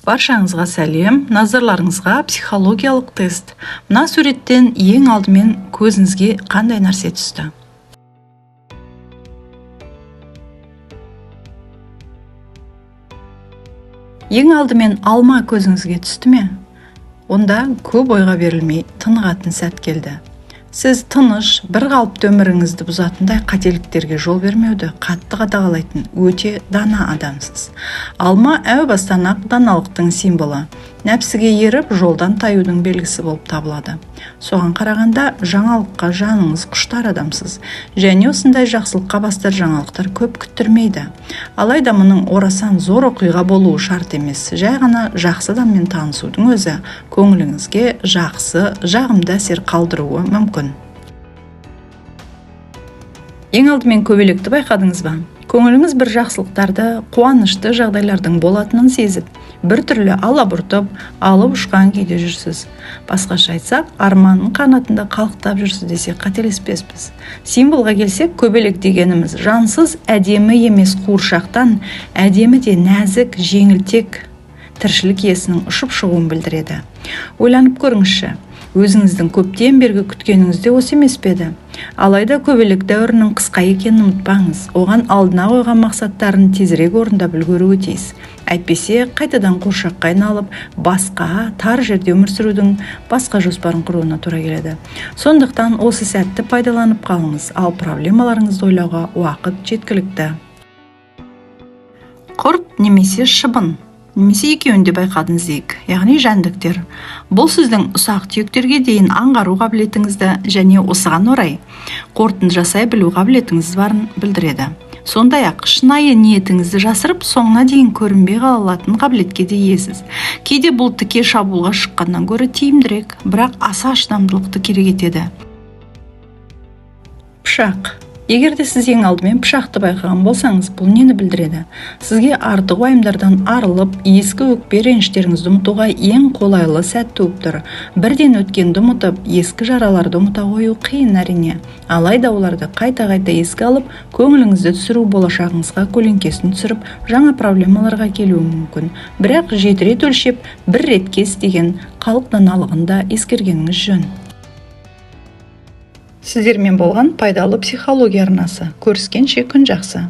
Баршаңызға сәлем, назарларыңызға психологиялық тест. Мына суреттен ең алдымен көзіңізге қандай нәрсе түсті? Ең алдымен алма көзіңізге түсті ме? Онда көп ойға берілмей тынығатын сәт келді. Сіз тыныш, бір қалыпты өміріңізді бұзатындай қателіктерге жол бермеуді қатты қадағалайтын өте дана адамсыз. Алма әу бастан-ақ даналықтың символы. Нәпсіге еріп, жолдан таюдың белгісі болып табылады. Соған қарағанда жаңалыққа жаныңыз құштар адамсыз. Және осындай жақсылыққа бастар жаңалықтар көп күттірмейді. Алайда мұның орасан зор оқиға болуы шарт емес. Жай ғана жақсы адаммен танысудың өзі көңіліңізге жақсы, жағымды әсер қалдыруы мүмкін. Ең алдымен көбелекті байқадыңыз ба? Көңіліңіз бір жақсылықтарды, қуанышты жағдайлардың болатынын сезіп, бір түрлі алабұртып, алып ұшқан күйде жүрсіз. Басқаша айтсақ, арманның қанатында қалықтап жүрсіз десек қателеспеспіз. Символға келсек, көбелек дегеніміз жансыз, әдемі емес қуыршақтан, әдемі де нәзік, жеңілтек тіршілік иесінің ұшып шығуын білдіреді. Ойланып көріңізші, өзіңіздің көптен бергі күткеніңізде осы емес пе еді? Алайда көбелек дәуірінің қысқа екенін ұмытпаңыз. Оған алдына қойған мақсаттарын тезірек орындап үлгеруі тиіс. Әйтпесе қайтадан қуыршаққа айналып, басқа тар жерде өмір сүрудің басқа жоспарын құруына тура келеді. Сондықтан осы сәтті пайдаланып қалыңыз, ал проблемаларыңызды ойлауға уақыт жеткілікті. Құрт немесе шыбын, немесе екеуін де байқадыңыз дейік, яғни жәндіктер. Бұл сіздің ұсақ түйектерге дейін аңғару қабілетіңізді және осыған орай қорытынды жасай білу қабілетіңіз барын білдіреді. Сондай-ақ шынайы ниетіңізді жасырып, соңына дейін көрінбей қала алатын қабілетке де иесіз. Кейде бұл тіке шабуылға шыққаннан гөрі тиімдірек, бірақ аса шыдамдылықты керек етеді. Пышақ. Егер де сіз ең алдымен пышақты байқаған болсаңыз, бұл нені білдіреді? Сізге артық уайымдардан арылып, ескі өкпе реніштеріңізді ұмытуға ең қолайлы сәт туып тұр. Бірден өткенді ұмытып, ескі жараларды ұмыта қою қиын әрине. Алайда оларды қайта-қайта еске алып, көңіліңізді түсіру болашағыңызға көлеңкесін түсіріп, жаңа проблемаларға келуі мүмкін. Бірақ 7 рет өлшеп, 1 ретке істеген халық даналығын да ескергеніңіз жөн. Сіздермен болған пайдалы психология арнасы. Көріскенше күн жақсы.